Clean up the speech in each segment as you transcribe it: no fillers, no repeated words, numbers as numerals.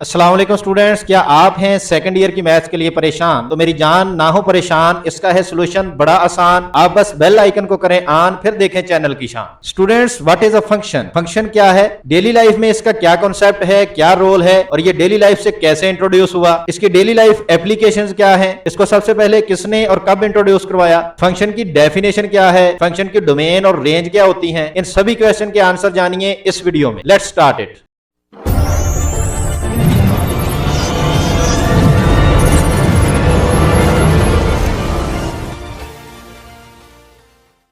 अस्सलाम वालेकुम स्टूडेंट्स, क्या आप हैं सेकंड ईयर की मैथ्स के लिए परेशान? तो मेरी जान ना हो परेशान, इसका है सॉल्यूशन बड़ा आसान। आप बस बेल आइकन को करें ऑन, फिर देखें चैनल की शान। Students, what is a function? Function क्या है? डेली लाइफ में इसका क्या कॉन्सेप्ट है, क्या रोल है और ये डेली लाइफ से कैसे इंट्रोड्यूस हुआ? इसकी डेली लाइफ एप्लीकेशंस क्या है? इसको सबसे पहले किसने और कब इंट्रोड्यूस करवाया? फंक्शन की डेफिनेशन क्या है? फंक्शन की डोमेन और रेंज क्या होती है? इन सभी क्वेश्चन के आंसर जानिए इस वीडियो में। Let's start it.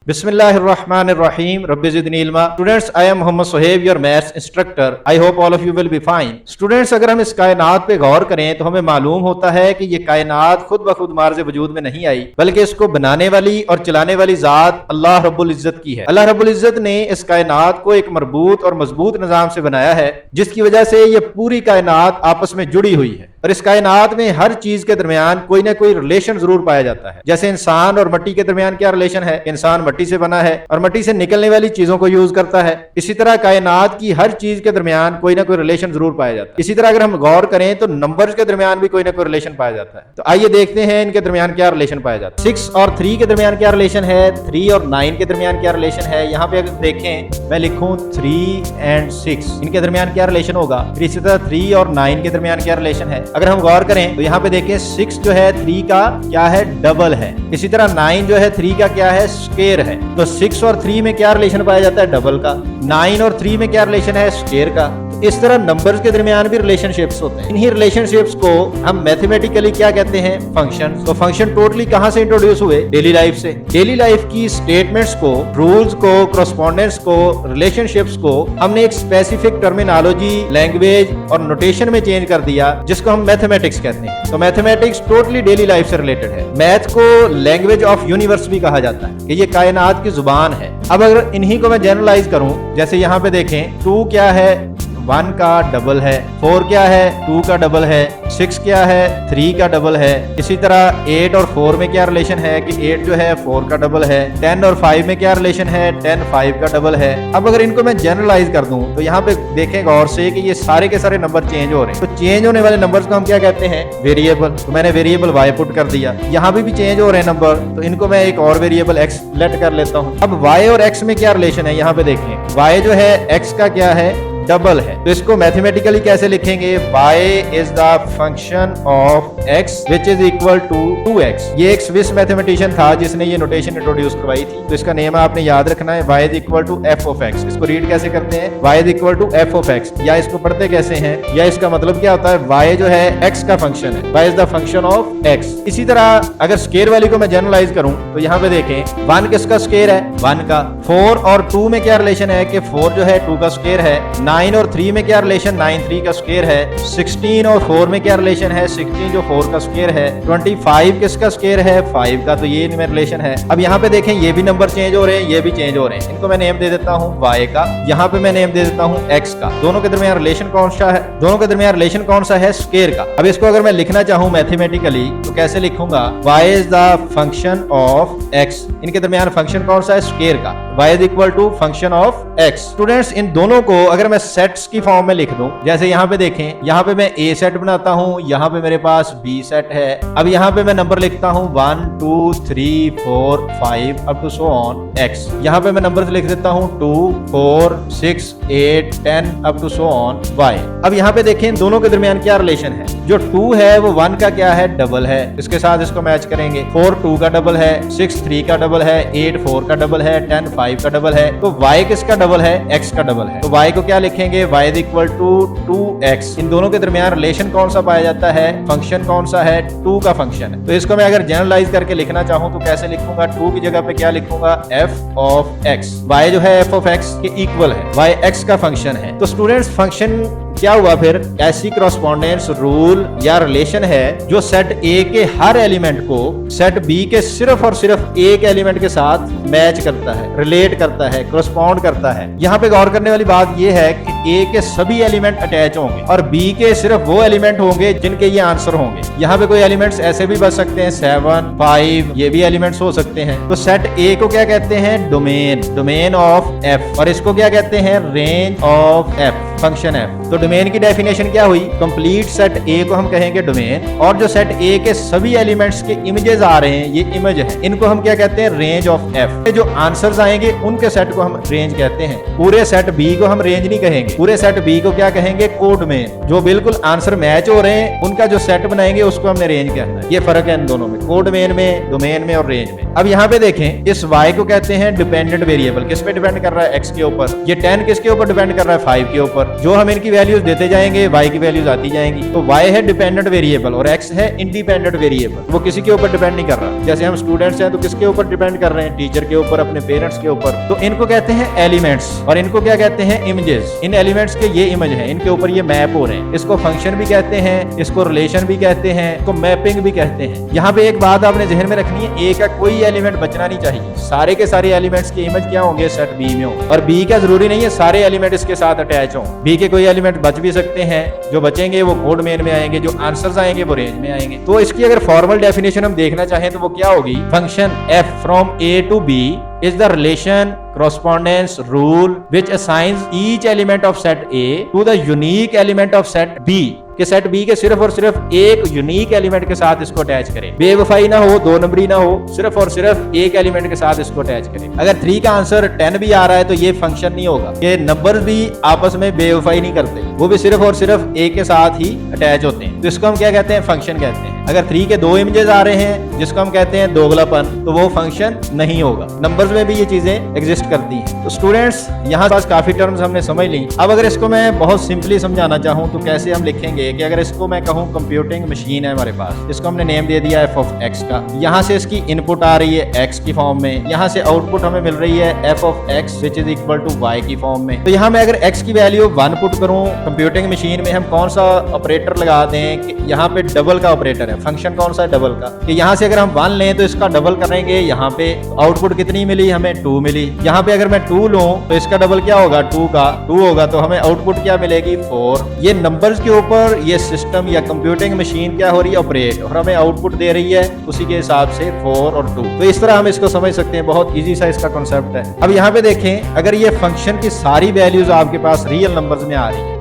बिस्मिल्लाहिर्रहमानिर्रहीम, रब्बि ज़िदनी इल्मा। Students, I am Mohammad Suhaib, your maths instructor. I hope all of you will be fine. Students, अगर हम इस कायनात पे गौर करें तो हमें मालूम होता है कि ये कायनात खुद ब खुद मार्ज़ वजूद में नहीं आई, बल्कि इसको बनाने वाली और चलाने वाली ज़ात अल्लाह रब्बुल इज़्ज़त की है। अल्लाह रब्बुल इज़्ज़त ने इस कायनात को एक मरबूत और मजबूत निज़ाम से बनाया है, जिसकी वजह से ये पूरी कायनात आपस में जुड़ी हुई है और इस कायनात में हर चीज के दरमियान कोई ना कोई रिलेशन जरूर पाया जाता है। जैसे इंसान और मिट्टी के दरमियान क्या रिलेशन है? इंसान मिट्टी से बना है और मिट्टी से निकलने वाली चीजों को यूज करता है। इसी तरह कायनात की हर चीज के दरमियान कोई ना कोई रिलेशन जरूर पाया जाता है। इसी तरह अगर हम गौर करें तो नंबर्स के दरमियान भी कोई ना कोई रिलेशन पाया जाता है। तो आइए देखते हैं इनके दरमियान क्या रिलेशन पाया जाता है। 6 और 3 के दरमियान क्या रिलेशन है? 3 और 9 के दरमियान क्या रिलेशन है? यहाँ पे अगर देखें, मैं लिखूं 3 एंड 6, इनके दरमियान क्या रिलेशन होगा? फिर इसी तरह 3 और 9 के दरमियान क्या रिलेशन है? अगर हम गौर करें तो यहाँ पे देखिए 6 जो है 3 का क्या है? डबल है। इसी तरह 9 जो है 3 का क्या है? स्क्वायर है। तो 6 और 3 में क्या रिलेशन पाया जाता है? डबल का। 9 और 3 में क्या रिलेशन है? स्क्वायर का। इस तरह नंबर्स के दरमियान भी रिलेशनशिप्स होते हैं। इन्हीं रिलेशनशिप्स को हम मैथमेटिकली क्या कहते हैं? फंक्शन। तो फंक्शन टोटली कहां से इंट्रोड्यूस हुए? डेली लाइफ से। डेली लाइफ की स्टेटमेंट्स को, रूल्स को, कॉरस्पॉन्डेंस को, रिलेशनशिप्स को हमने एक स्पेसिफिक टर्मिनोलॉजी, लैंग्वेज और नोटेशन में चेंज कर दिया, जिसको हम मैथमेटिक्स कहते हैं। तो मैथमेटिक्स टोटली डेली लाइफ से रिलेटेड है। मैथ को लैंग्वेज ऑफ यूनिवर्स भी कहा जाता है कि ये कायनात की जुबान है। अब अगर इन्हीं को मैं जनरलाइज करूं, जैसे यहाँ पे देखें, 2 क्या है? 1 का डबल है। 4 क्या है? 2 का डबल है। 6 क्या है? 3 का डबल है। इसी तरह 8 और 4 में क्या रिलेशन है कि 8 जो है 4 का डबल है। 10 और 5 में क्या रिलेशन है? 10 5 का डबल है। अब अगर इनको मैं जनरलाइज कर दूं तो यहाँ पे देखें गौर से कि ये सारे के सारे नंबर चेंज हो रहे हैं। तो चेंज होने वाले नंबर्स को हम क्या कहते हैं? वेरिएबल। तो मैंने वेरिएबल y पुट कर दिया। यहाँ भी चेंज हो रहे हैं नंबर, तो इनको मैं एक और वेरिएबल x लेट कर लेता हूँ। अब y और x में क्या रिलेशन है? यहाँ पे देखें, y जो है x का क्या है? डबल है। तो इसको मैथमेटिकली कैसे लिखेंगे? y is the function of x which is equal to 2x। ये एक स्विस मैथमेटिशियन था जिसने ये नोटेशन इंट्रोड्यूस करवाई थी। तो इसका नेम आपने याद रखना है, y is equal to f of x। इसको रीड कैसे करते हैं? y is equal to f of x। या इसको पढ़ते कैसे हैं? या इसका मतलब क्या होता है? y जो है x का फंक्शन है, y is the function of x। इसी तरह अगर स्क्वायर वाली को मैं जनरलाइज करूं तो यहाँ पे देखें, 1 किसका स्क्वायर है? 1 का। 4 और 2 में क्या रिलेशन है कि 4 जो है 2 का स्क्वायर है। 9 और 3 में क्या रिलेशन? 9 3 का स्क्वायर है। 16 और 4 में क्या रिलेशन है? 16 जो 4 का स्क्वायर है। 25 किसका स्क्वायर है? 5 का। तो ये इनमें रिलेशन है। अब यहाँ पे देखें, ये भी नंबर चेंज हो रहे हैं, ये भी चेंज हो रहे हैं। इनको मैं नेम दे देता हूँ y का, यहाँ पे मैं नेम दे देता हूँ x का। दोनों के दरमियान रिलेशन कौन सा है? दोनों के दरमियान रिलेशन कौन सा है? स्क्वायर का। अब इसको अगर मैं लिखना चाहूँ मैथमेटिकली तो कैसे लिखूंगा? y is the function of x। इनके दरमियान फंक्शन कौन सा है? स्क्वायर का। y is equal to function of x। Students, इन दोनों को अगर मैं सेट्स की फॉर्म में लिख दूं, जैसे यहाँ पे देखें, यहाँ पे मैं A सेट बनाता हूँ, यहाँ पे मेरे पास B सेट है। अब यहाँ पे मैं नंबर लिखता हूँ 1 2 3 4 5 up to so on x। यहाँ पे मैं नंबर लिख देता हूँ 2 4 6 8 10 up to so on y। अब यहाँ पे देखें, दोनों के दरमियान क्या रिलेशन है? जो 2 है वो 1 का क्या है? डबल है। इसके साथ इसको मैच करेंगे। 4 2 का डबल है, 6 3 का डबल है, 8 4 का डबल है, 10 5 का डबल है। तो y किसका डबल है? x का डबल है। तो y को क्या लिखेंगे? y is equal to 2x। इन दोनों के दरमियान रिलेशन कौन सा पाया जाता है? फंक्शन कौन सा है? 2 का फंक्शन है। तो इसको मैं अगर जनरलाइज करके लिखना चाहूं तो कैसे लिखूंगा? 2 की जगह पे क्या लिखूंगा? f of x। y जो है f ऑफ x के इक्वल है, y x का फंक्शन है। तो स्टूडेंट्स, फंक्शन क्या हुआ? फिर ऐसी करस्पॉन्डेंस, रूल या रिलेशन है जो सेट A के हर एलिमेंट को सेट B के सिर्फ और सिर्फ एक एलिमेंट के साथ मैच करता है, रिलेट करता है, करस्पॉन्ड करता है। यहाँ पे गौर करने वाली बात यह है कि ए के सभी एलिमेंट अटैच होंगे और बी के सिर्फ वो एलिमेंट होंगे जिनके ये आंसर होंगे। यहाँ पे कोई एलिमेंट्स ऐसे भी बच सकते हैं 7, 5, ये भी एलिमेंट्स हो सकते हैं। तो सेट ए को क्या कहते हैं? Domain, domain of F. और इसको क्या कहते हैं? Range of F, function F. तो डोमेन की डेफिनेशन क्या हुई? कंप्लीट सेट ए को हम कहेंगे डोमेन, और जो सेट ए के सभी एलिमेंट्स के इमेजेस आ रहे हैं, ये इमेज है, इनको हम क्या कहते हैं? Range of F. जो आंसर्स आएंगे उनके सेट को हम रेंज कहते हैं। पूरे सेट बी को हम रेंज नहीं कहेंगे, पूरे सेट बी को क्या कहेंगे? कोड में। जो बिल्कुल आंसर मैच हो रहे हैं उनका जो सेट बनाएंगे उसको हमने रेंज कहना है। ये फर्क है इन दोनों में, कोड मेन में, डोमेन में और रेंज में। अब यहाँ पे देखें, इस y को कहते हैं डिपेंडेंट वेरिएबल। किस पे डिपेंड कर रहा है? x के ऊपर। ये 10 किसके ऊपर डिपेंड कर रहा है? 5 के ऊपर। जो हम इनकी वैल्यूज देते जाएंगे y की वैल्यूज आती जाएंगी। तो y है डिपेंडेंट वेरिएबल और x है इंडिपेंडेंट वेरिएबल। वो किसी के ऊपर डिपेंड नहीं कर रहा। जैसे हम स्टूडेंट्स हैं तो किसके ऊपर डिपेंड कर रहे हैं? टीचर के ऊपर, अपने पेरेंट्स के ऊपर। तो इनको कहते हैं एलिमेंट्स और इनको क्या कहते हैं? इमेजेस। इन एलिमेंट्स के ये इमेज है, इनके ऊपर ये मैप हो रहे हैं। इसको फंक्शन भी कहते हैं, इसको रिलेशन भी कहते हैं, इसको मैपिंग भी कहते हैं। यहाँ पे एक बात आपने जहन में रखनी है, ए का कोई एलिमेंट बचना नहीं चाहिए। सारे के सारे एलिमेंट्स के इमेज क्या होंगे? सेट बी में होंगे। और बी का जरूरी नहीं है सारे एलिमेंट इसके साथ अटैच हों। बी के कोई एलिमेंट बच भी सकते हैं, जो बचेंगे वो कोड मेन में आएंगे, जो आंसर्स आएंगे वो रेंज में आएंगे। तो इसकी अगर फॉर्मल डेफिनेशन हम देखना चाहें तो वो क्या होगी? Function F from A to B is the relation correspondence rule which assigns each element of set A to the unique element of set B, कि सेट बी के सिर्फ और सिर्फ एक यूनिक एलिमेंट के साथ इसको अटैच करें। बेवफाई ना हो, दो नंबरी ना हो, सिर्फ और सिर्फ एक एलिमेंट के साथ इसको अटैच करें। अगर 3 का आंसर 10 भी आ रहा है तो ये फंक्शन नहीं होगा। ये नंबर्स भी आपस में बेवफाई नहीं करते, वो भी सिर्फ और सिर्फ एक के साथ ही अटैच होते हैं। तो इसको हम क्या कहते हैं? फंक्शन कहते हैं। अगर 3 के 2 इमेजेस आ रहे हैं जिसको हम कहते हैं दोगलापन, तो वो फंक्शन नहीं होगा। नंबर्स में भी ये चीजें एग्जिस्ट करती हैं। तो स्टूडेंट्स, यहाँ पास काफी टर्म्स हमने समझ ली। अब अगर इसको मैं बहुत सिंपली समझाना चाहूँ तो कैसे हम लिखेंगे कि अगर इसको मैं कहूँ कंप्यूटिंग मशीन है हमारे पास, इसको हमने नेम दे दिया f ऑफ x का। यहाँ से इसकी इनपुट आ रही है x की फॉर्म में, यहाँ से आउटपुट हमें मिल रही है f of x which is equal to y की फॉर्म में। तो यहाँ मैं अगर x की वैल्यू 1 पुट करूँ, कंप्यूटिंग मशीन में हम कौन सा ऑपरेटर लगा दें कि यहाँ पे डबल का ऑपरेटर है। फंक्शन कौन सा है? डबल का। कि यहाँ से अगर हम 1 लें तो इसका डबल करेंगे, यहाँ पे आउटपुट कितनी मिली? हमें 2 मिली। यहाँ पे अगर मैं 2 लूं तो इसका डबल क्या होगा? 2 का 2 होगा, तो हमें आउटपुट क्या मिलेगी? 4। ये नंबर्स के ऊपर ये सिस्टम या कंप्यूटिंग मशीन क्या हो रही है? ऑपरेट, और हमें आउटपुट दे रही है उसी के हिसाब से 4 और 2। तो इस तरह हम इसको समझ सकते हैं, बहुत इजी सा इसका कॉन्सेप्ट है। अब यहाँ पे देखें, अगर ये फंक्शन की सारी वैल्यूज आपके पास रियल नंबर्स में आ रही है,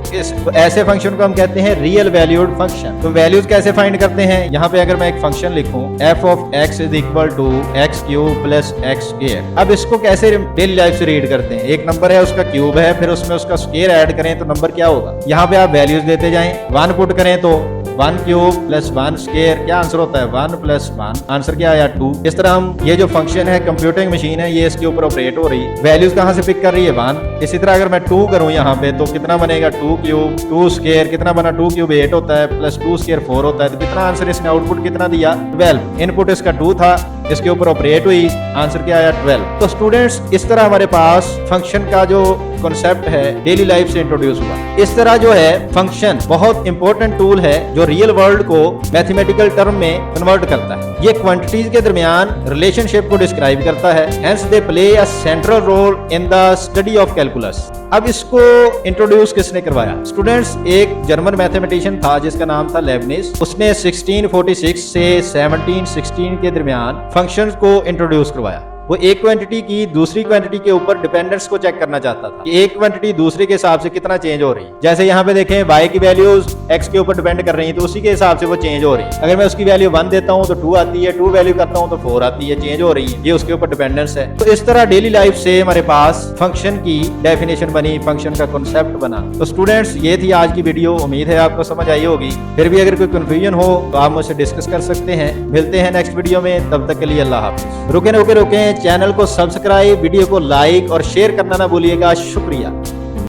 ऐसे फंक्शन को हम कहते हैं रियल वैल्यूड फंक्शन। तो वैल्यूज कैसे फाइंड करते हैं? यहाँ पे अगर मैं एक फंक्शन लिखूं f of x is equal to x cube plus x square, अब इसको कैसे डेली लाइफ से रीड करते हैं? एक नंबर है, उसका क्यूब है, फिर उसमें उसका स्क्वायर ऐड करें तो नंबर क्या होगा? यहाँ पे आप वैल्यूज देते जाएं। 1 पुट करें तो 1 क्यूब प्लस 1 स्क्वायर, क्या आंसर होता है? 1 प्लस 1, आंसर क्या आया? 2। इस तरह हम ये जो फंक्शन है, कंप्यूटिंग मशीन है, ये इसके ऊपर ऑपरेट हो रही है। वैल्यूज कहाँ से पिक कर रही है? 1। इसी तरह अगर मैं 2 करूँ यहाँ पे तो कितना बनेगा? 2 क्यूब, 2 स्क्वायर कितना बना? 2 क्यूब 8 होता है, प्लस 2 स्क्वायर 4 होता है। तो कितना आंसर इसने आउटपुट कितना दिया? 12। इनपुट इसका 2 था, इसके ऊपर ऑपरेट हुई, आंसर क्या आया? 12। तो स्टूडेंट्स, इस तरह हमारे पास फंक्शन का जो कॉन्सेप्ट है डेली लाइफ से इंट्रोड्यूस हुआ। इस तरह जो है फंक्शन बहुत इंपॉर्टेंट टूल है जो रियल वर्ल्ड को मैथमेटिकल टर्म में कन्वर्ट करता है। ये क्वांटिटीज के दरमियान रिलेशनशिप को डिस्क्राइब करता है, hence they play a central role in the study of calculus. अब इसको इंट्रोड्यूस किसने करवाया? स्टूडेंट्स, एक जर्मन मैथमेटिशियन था जिसका नाम था लेबनिज। उसने 1646 से 1716 के दरमियान फंक्शंस को इंट्रोड्यूस करवाया। वो एक क्वांटिटी की दूसरी क्वांटिटी के ऊपर डिपेंडेंस को चेक करना चाहता था कि एक क्वांटिटी दूसरे के हिसाब से कितना चेंज हो रही है। जैसे यहाँ पे देखें, y की वैल्यूज x के ऊपर डिपेंड कर रही है, तो उसी के हिसाब से वो चेंज हो रही है। अगर मैं उसकी वैल्यू 1 देता हूँ तो 2 आती है, 2 वैल्यू करता हूँ तो 4 आती है, चेंज हो रही है। ये उसके ऊपर डिपेंडेंस है। तो इस तरह डेली लाइफ से हमारे पास फंक्शन की डेफिनेशन बनी, फंक्शन का कॉन्सेप्ट बना। तो स्टूडेंट्स, ये थी आज की वीडियो। उम्मीद है आपको समझ आई होगी। फिर भी अगर कोई कंफ्यूजन हो तो आप मुझसे डिस्कस कर सकते हैं। मिलते हैं नेक्स्ट वीडियो में, तब तक के लिए अल्लाह हाफिज। रुके चैनल को सब्सक्राइब, वीडियो को लाइक और शेयर करना ना भूलिएगा। शुक्रिया।